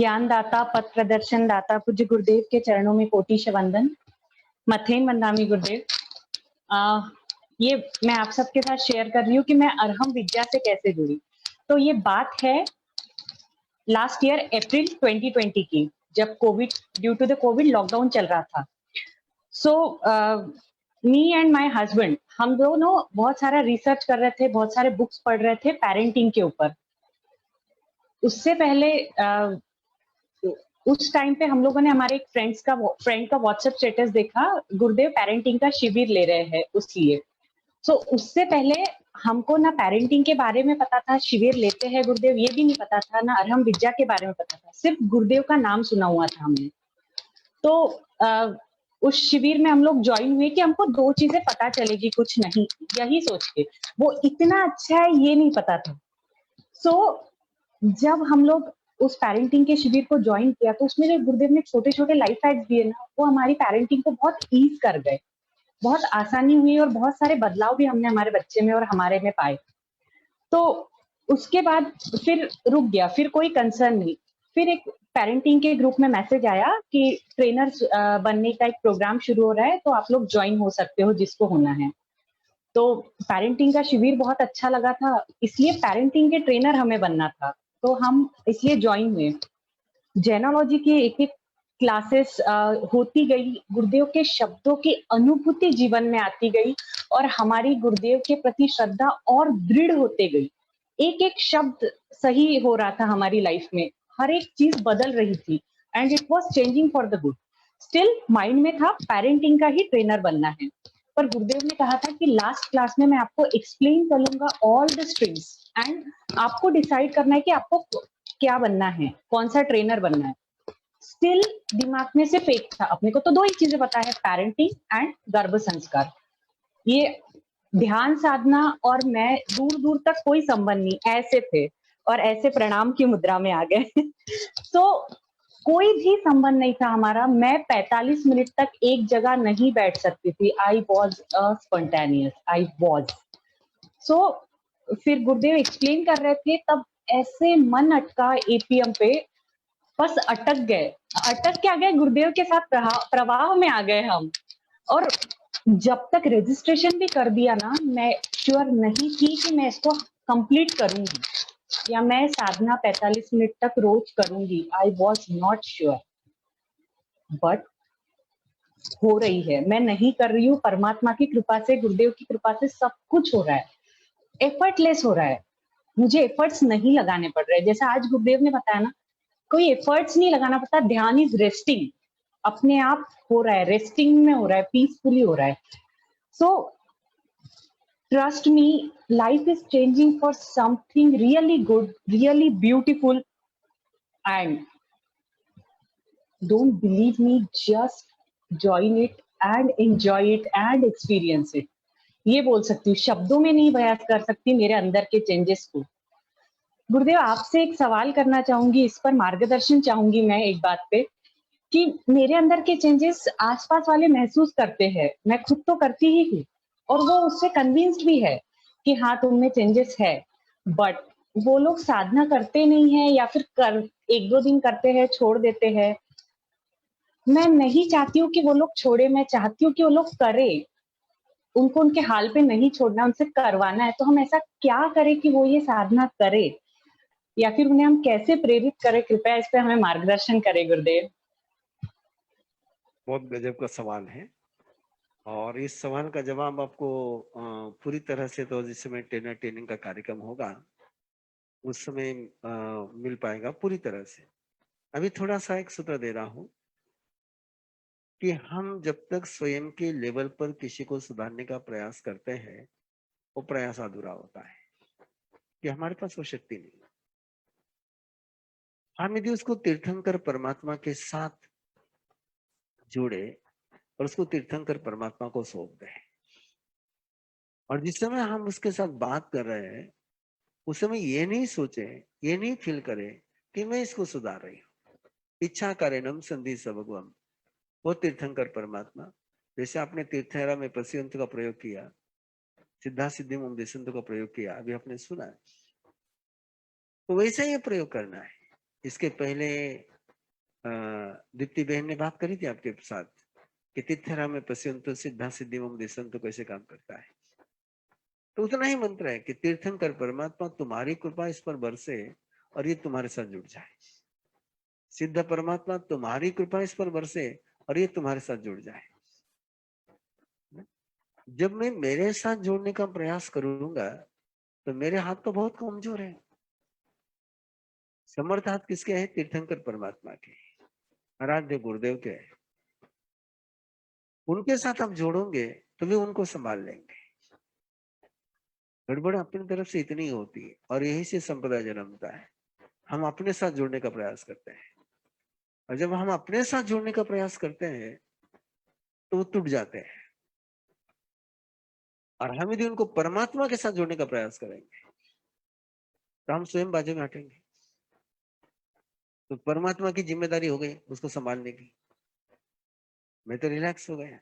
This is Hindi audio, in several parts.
ज्ञानदाता, पथ प्रदर्शन दाता पूज्य गुरुदेव के चरणों में कोटि वंदन। मथेन वंदामी गुरुदेव। ये मैं आप सबके साथ शेयर कर रही हूँ कि मैं अरहम विद्या से कैसे जुड़ी। तो ये बात है लास्ट ईयर अप्रैल 2020 की, जब Covid due to the Covid lockdown चल रहा था। So me and my husband, हम दोनों बहुत सारा रिसर्च कर रहे थे, बहुत सारे बुक्स पढ़ रहे थे पेरेंटिंग के ऊपर। उससे पहले उस टाइम पे हम लोगों ने हमारे एक फ्रेंड का व्हाट्सएप स्टेटस देखा, गुरुदेव पेरेंटिंग का शिविर ले रहे हैं उसलिए। सो उससे पहले हमको ना पेरेंटिंग के बारे में पता था, शिविर लेते हैं गुरुदेव ये भी नहीं पता था, ना अरहम विद्या के बारे में पता था, सिर्फ गुरुदेव का नाम सुना हुआ था हमने। तो उस शिविर में हम लोग ज्वाइन हुए कि हमको दो चीजें पता चलेगी, कुछ नहीं, यही सोच के। वो इतना अच्छा है ये नहीं पता था। सो जब हम लोग उस पेरेंटिंग के शिविर को ज्वाइन किया तो उसमें जो गुरुदेव ने छोटे छोटे लाइफ हैक्स दिए ना, वो हमारी पेरेंटिंग को बहुत ईज कर गए, बहुत आसानी हुई और बहुत सारे बदलाव भी हमने हमारे बच्चे में और हमारे में पाए। तो उसके बाद फिर रुक गया, फिर कोई कंसर्न नहीं। फिर एक पेरेंटिंग के ग्रुप में मैसेज आया कि ट्रेनर्स बनने का एक प्रोग्राम शुरू हो रहा है, तो आप लोग ज्वाइन हो सकते हो जिसको होना है। तो पेरेंटिंग का शिविर बहुत अच्छा लगा था, इसलिए पेरेंटिंग के ट्रेनर हमें बनना था, तो हम इसलिए ज्वाइन हुए। जेनोलॉजी की एक एक क्लासेस होती गई, गुरुदेव के शब्दों की अनुभूति जीवन में आती गई और हमारी गुरुदेव के प्रति श्रद्धा और दृढ़ होते गई। एक एक शब्द सही हो रहा था हमारी लाइफ में, हर एक चीज बदल रही थी and it was changing for the good. Still mind में था पेरेंटिंग का ही ट्रेनर बनना है, पर गुरुदेव ने कहा था कि लास्ट क्लास में मैं आपको एक्सप्लेन करूंगा ऑल द स्ट्रीम्स एंड आपको डिसाइड करना है कि आपको क्या बनना है, कौन सा ट्रेनर बनना है। स्टिल दिमाग में सिर्फ एक था, अपने को तो दो ही चीजें पता है, पेरेंटिंग एंड गर्भ संस्कार। ये ध्यान साधना और मैं दूर दूर तक कोई संबंध नहीं, ऐसे थे और ऐसे प्रणाम की मुद्रा में आ गए। तो कोई भी संबंध नहीं था हमारा। मैं 45 मिनट तक एक जगह नहीं बैठ सकती थी। I was spontaneous, I was. So फिर गुरुदेव एक्सप्लेन कर रहे थे, तब ऐसे मन अटका एपीएम पे, बस अटक गए, अटक के आ गए, गुरुदेव के साथ प्रवाह में आ गए हम। और जब तक रजिस्ट्रेशन भी कर दिया ना, मैं श्योर नहीं थी कि मैं इसको कंप्लीट करूंगी या मैं साधना 45 मिनट तक रोज करूंगी। I was not sure, but हो रही है। मैं नहीं कर रही हूँ, परमात्मा की कृपा से, गुरुदेव की कृपा से सब कुछ हो रहा है, एफर्टलेस हो रहा है। मुझे एफर्ट्स नहीं लगाने पड़ रहे, जैसा आज गुरुदेव ने बताया ना, कोई एफर्ट्स नहीं लगाना पड़ता। ध्यान इज रेस्टिंग, अपने आप हो रहा है, रेस्टिंग में हो रहा है, पीसफुली हो रहा है। So trust me, life is changing for something really good, really beautiful, and don't believe me, just join it and enjoy it and experience it. ये बोल सकती हूँ, शब्दों में नहीं बयान कर सकती मेरे अंदर के चेंजेस को। गुरुदेव आपसे एक सवाल करना चाहूंगी, इस पर मार्गदर्शन चाहूंगी मैं एक बात पे, कि मेरे अंदर के चेंजेस आसपास वाले महसूस करते हैं, मैं खुद तो करती ही हूँ और वो उससे कन्विंस्ड भी है कि हाँ तुम में चेंजेस है, बट वो लोग साधना करते नहीं है या फिर कर एक दो दिन करते हैं छोड़ देते हैं। मैं नहीं चाहती हूँ कि वो लोग छोड़े, मैं चाहती हूँ कि वो लोग करे। उनको उनके हाल पे नहीं छोड़ना, उनसे करवाना है। तो हम ऐसा क्या करें कि वो ये साधना करे, या फिर उन्हें हम कैसे प्रेरित करें? कृपया इस पे हमें मार्गदर्शन करें गुरुदेव। बहुत गजब का सवाल है और इस सवाल का जवाब आपको पूरी तरह से तो जिस समय ट्रेनिंग का कार्यक्रम होगा उस समय मिल पाएगा पूरी तरह से। अभी थोड़ा सा एक सूत्र दे रहा हूं कि हम जब तक स्वयं के लेवल पर किसी को सुधारने का प्रयास करते हैं वो प्रयास अधूरा होता है कि हमारे पास वो शक्ति नहीं। हम यदि उसको तीर्थंकर परमात्मा के साथ जुड़े और उसको तीर्थंकर परमात्मा को सौंप दें, और जिस समय हम उसके साथ बात कर रहे हैं उस समय ये नहीं सोचे, ये नहीं फील करे कि मैं इसको सुधार रही हूँ। इच्छा कारणम संधि सबगवम, वो तीर्थंकर परमात्मा। जैसे आपने तीर्थयात्रा में पश्यंत का प्रयोग किया, सिद्धा सिद्धि देशंत का प्रयोग किया, अभी आपने सुना है, तो वैसे ही प्रयोग करना है। इसके पहले दीप्ति बहन ने बात करी थी आपके साथ कि तिथरा में पश्यंतो सिद्धा सिद्धिमम दिशंतो कैसे काम करता है। तो उतना ही मंत्र है कि तीर्थंकर परमात्मा तुम्हारी कृपा इस पर बरसे और ये तुम्हारे साथ जुड़ जाए। सिद्ध परमात्मा तुम्हारी कृपा इस पर बरसे और ये तुम्हारे साथ जुड़ जाए। जब मैं मेरे साथ जोड़ने का प्रयास करूंगा तो मेरे हाथ तो बहुत कमजोर है। समर्थ हाथ किसके हैं? तीर्थंकर परमात्मा के, आराध्य गुरुदेव के। उनके साथ आप जोड़ोगे तो वे उनको संभाल लेंगे। गड़बड़ अपनी तरफ से इतनी होती है और यही से संप्रदाय जन्मता है। हम अपने साथ जोड़ने का प्रयास करते हैं और जब हम अपने साथ जोड़ने का प्रयास करते हैं तो वो टूट जाते हैं। और हम यदि उनको परमात्मा के साथ जोड़ने का प्रयास करेंगे तो हम स्वयं बाजू में हटेंगे। तो परमात्मा की जिम्मेदारी हो गई उसको संभालने की। मैं तो रिलैक्स हो गया,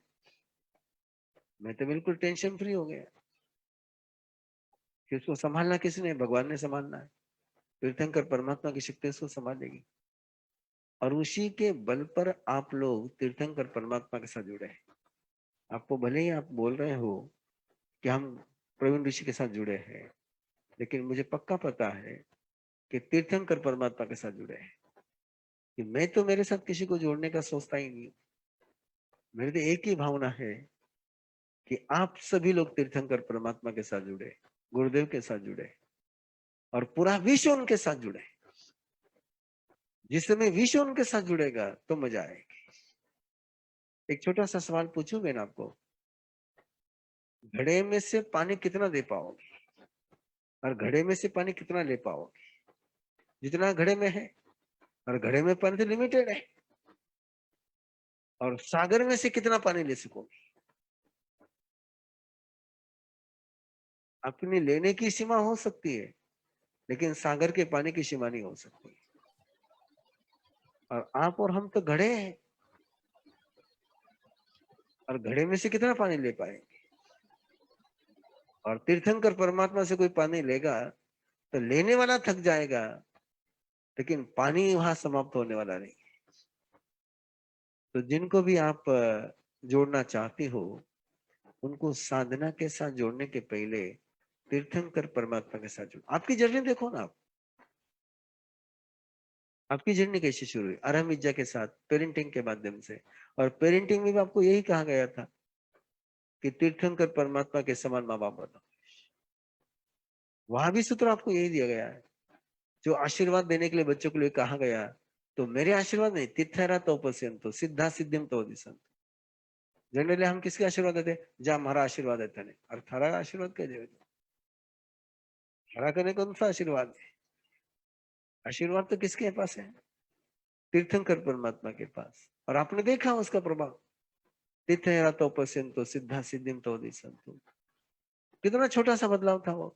मैं तो बिल्कुल टेंशन फ्री हो गया कि उसको संभालना किसने? भगवान ने संभालना है। तीर्थंकर परमात्मा की शक्ति उसको संभालेगी और उसी के बल पर आप लोग तीर्थंकर परमात्मा के साथ जुड़े हैं। आपको भले ही आप बोल रहे हो कि हम प्रवीण ऋषि के साथ जुड़े हैं, लेकिन मुझे पक्का पता है कि तीर्थंकर परमात्मा के साथ जुड़े हैं। कि मैं तो मेरे साथ किसी को जोड़ने का सोचता ही नहीं। मेरी तो एक ही भावना है कि आप सभी लोग तीर्थंकर परमात्मा के साथ जुड़े, गुरुदेव के साथ जुड़े और पूरा विश्व उनके साथ जुड़े। जिस समय विश्व उनके साथ जुड़ेगा तो मजा आएगी। एक छोटा सा सवाल पूछूं मैं आपको, घड़े में से पानी कितना दे पाओगे और घड़े में से पानी कितना ले पाओगे? जितना घड़े में है, और घड़े में पानी तो लिमिटेड है। और सागर में से कितना पानी ले सकोगे? अपनी लेने की सीमा हो सकती है लेकिन सागर के पानी की सीमा नहीं हो सकती। और आप और हम तो घड़े हैं और घड़े में से कितना पानी ले पाएंगे? और तीर्थंकर परमात्मा से कोई पानी लेगा तो लेने वाला थक जाएगा लेकिन पानी वहां समाप्त होने वाला नहीं। तो जिनको भी आप जोड़ना चाहते हो उनको साधना के साथ जोड़ने के पहले तीर्थंकर परमात्मा के साथ जोड़ो। आपकी जर्नी देखो ना, आप आपकी जर्नी कैसे शुरू हुई? आराम विद्या के साथ पेरेंटिंग के माध्यम से। और पेरेंटिंग में भी आपको यही कहा गया था कि तीर्थंकर परमात्मा के समान माँ बाप बनो। वहां भी सूत्र आपको यही दिया गया है। जो आशीर्वाद देने के लिए बच्चों के लिए कहा गया, तो मेरे आशीर्वाद नहीं, तीर्थरा तो पश्यंतो सिद्धा सिद्धिम तो दिशंतो। जनरली हम किसके आशीर्वाद देते? जा हमारा आशीर्वाद है तने, और थारा आशीर्वाद क्या दे? थारा करने कौन सा आशीर्वाद है? आशीर्वाद तो किसके पास है? तीर्थंकर परमात्मा के पास। और आपने देखा उसका प्रभाव, तीर्थरा तो पश्यंतो सिद्धा सिद्धिम तो दिशंतो। कितना छोटा सा बदलाव था वो।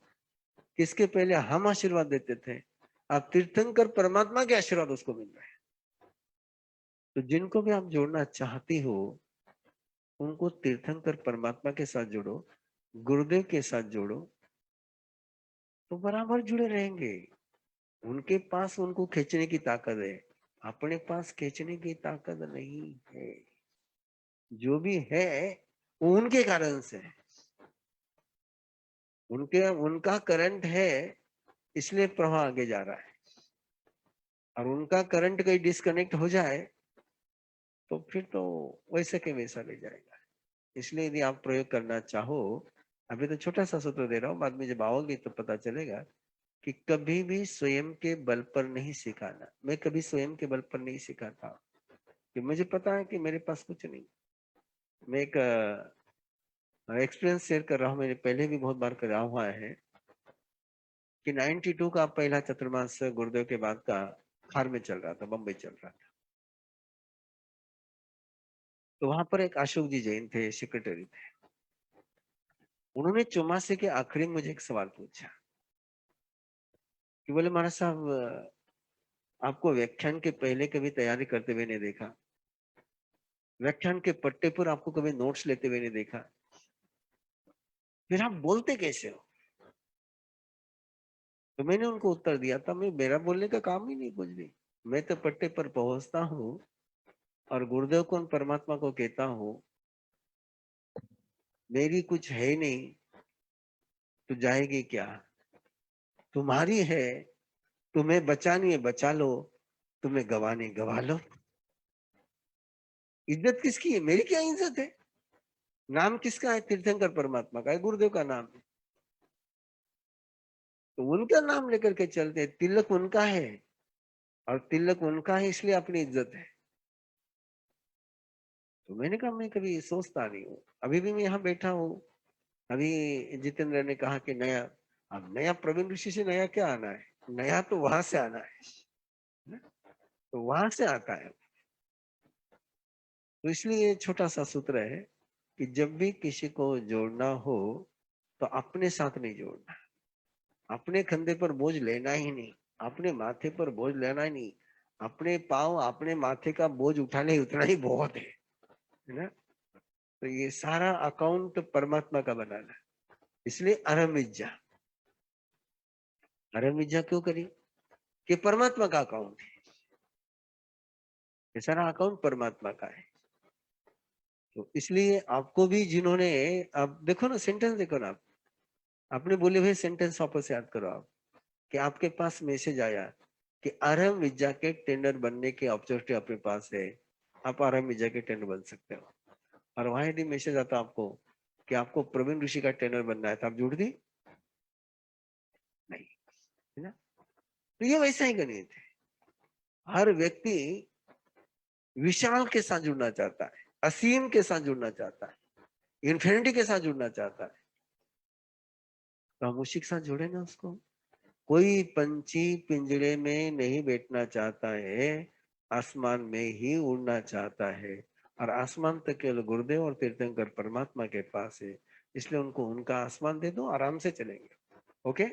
किसके पहले हम आशीर्वाद देते थे, अब तीर्थंकर परमात्मा के आशीर्वाद उसको मिल रहे हैं। तो जिनको भी आप जोड़ना चाहती हो उनको तीर्थंकर परमात्मा के साथ जोड़ो, गुरुदेव के साथ जोड़ो, तो बराबर जुड़े रहेंगे। उनके पास उनको खींचने की ताकत है, अपने पास खींचने की ताकत नहीं है। जो भी है वो उनके कारण से है। उनका करंट है इसलिए प्रवाह आगे जा रहा है। और उनका करंट कहीं डिस्कनेक्ट हो जाए तो फिर तो वैसे के वैसा ले जाएगा। इसलिए यदि आप प्रयोग करना चाहो, अभी तो छोटा सा सूत्र दे रहा हूं, बाद में जब आओगे तो पता चलेगा कि कभी भी स्वयं के बल पर नहीं सिखाना। मैं कभी स्वयं के बल पर नहीं सिखाता कि मुझे पता है कि मेरे पास कुछ नहीं। मैं एक एक्सपीरियंस शेयर कर रहा हूँ, मैंने पहले भी बहुत बार करा हुआ है कि 92 का पहला चतुर्मास गुरुदेव के बाद का खार में चल रहा था, बम्बई चल रहा था। तो वहां पर एक अशोक जी जैन थे, सेक्रेटरी थे। उन्होंने चौमासे के आखिरी में मुझे एक सवाल पूछा कि बोले महाराज साहब, आपको व्याख्यान के पहले कभी तैयारी करते हुए नहीं देखा, व्याख्यान के पट्टे पर आपको कभी नोट्स लेते हुए नहीं देखा, फिर आप बोलते कैसे हो? तो मैंने उनको उत्तर दिया था, मैं मेरा बोलने का काम ही नहीं कुछ भी। मैं तो पट्टे पर पहुंचता हूँ और गुरुदेव को परमात्मा को कहता हूँ, मेरी कुछ है नहीं तो जाएगी क्या, तुम्हारी है, तुम्हें बचानी है बचा लो, तुम्हें गवानी गवा लो। इज्जत किसकी है? मेरी क्या इज्जत है? नाम किसका है? तीर्थंकर परमात्मा का है, गुरुदेव का नाम है, तो उनका नाम लेकर के चलते हैं। तिलक उनका है और तिलक उनका है, इसलिए अपनी इज्जत है। तो मैंने कहा मैं कभी सोचता नहीं हूँ, अभी भी मैं यहाँ बैठा हूँ। अभी जितेंद्र ने कहा कि नया, अब नया प्रवीण ऋषि से नया क्या आना है, नया तो वहां से आना है, तो वहां से आता है। तो इसलिए ये छोटा सा सूत्र है कि जब भी किसी को जोड़ना हो तो अपने साथ नहीं जोड़ना, अपने कंधे पर बोझ लेना ही नहीं, अपने माथे पर बोझ लेना ही नहीं, अपने पाँव अपने माथे का बोझ उठाने उतना ही बहुत है ना। तो ये सारा अकाउंट परमात्मा का बनाना, इसलिए अरमिज्जा। अरमिज्जा क्यों करी? कि परमात्मा का अकाउंट है, ये सारा अकाउंट परमात्मा का है। तो इसलिए आपको भी जिन्होंने, आप देखो ना सेंटेंस, देखो ना, आपने बोले हुए सेंटेंस वापस याद करो आप, कि आपके पास मैसेज आया कि आरएम विद्या के टेंडर बनने की अपॉर्चुनिटी आपके पास है, आप आरएम विद्या के टेंडर बन सकते हो। और वहां यदि मैसेज आता आपको कि आपको प्रवीण ऋषि का टेंडर बनना है, तो आप जुड़ दी नहीं, है ना। तो ये वैसा ही गणित है। हर व्यक्ति विशाल के साथ जुड़ना चाहता है, असीम के साथ जुड़ना चाहता है, इन्फिनिटी के साथ जुड़ना चाहता है, तो हम उसी के साथ जुड़े ना उसको। कोई पंछी पिंजरे में नहीं बैठना चाहता है, आसमान में ही उड़ना चाहता है, और आसमान तक केवल गुरुदेव और तीर्थंकर परमात्मा के पास है, इसलिए उनको उनका आसमान दे दो, आराम से चलेंगे। ओके।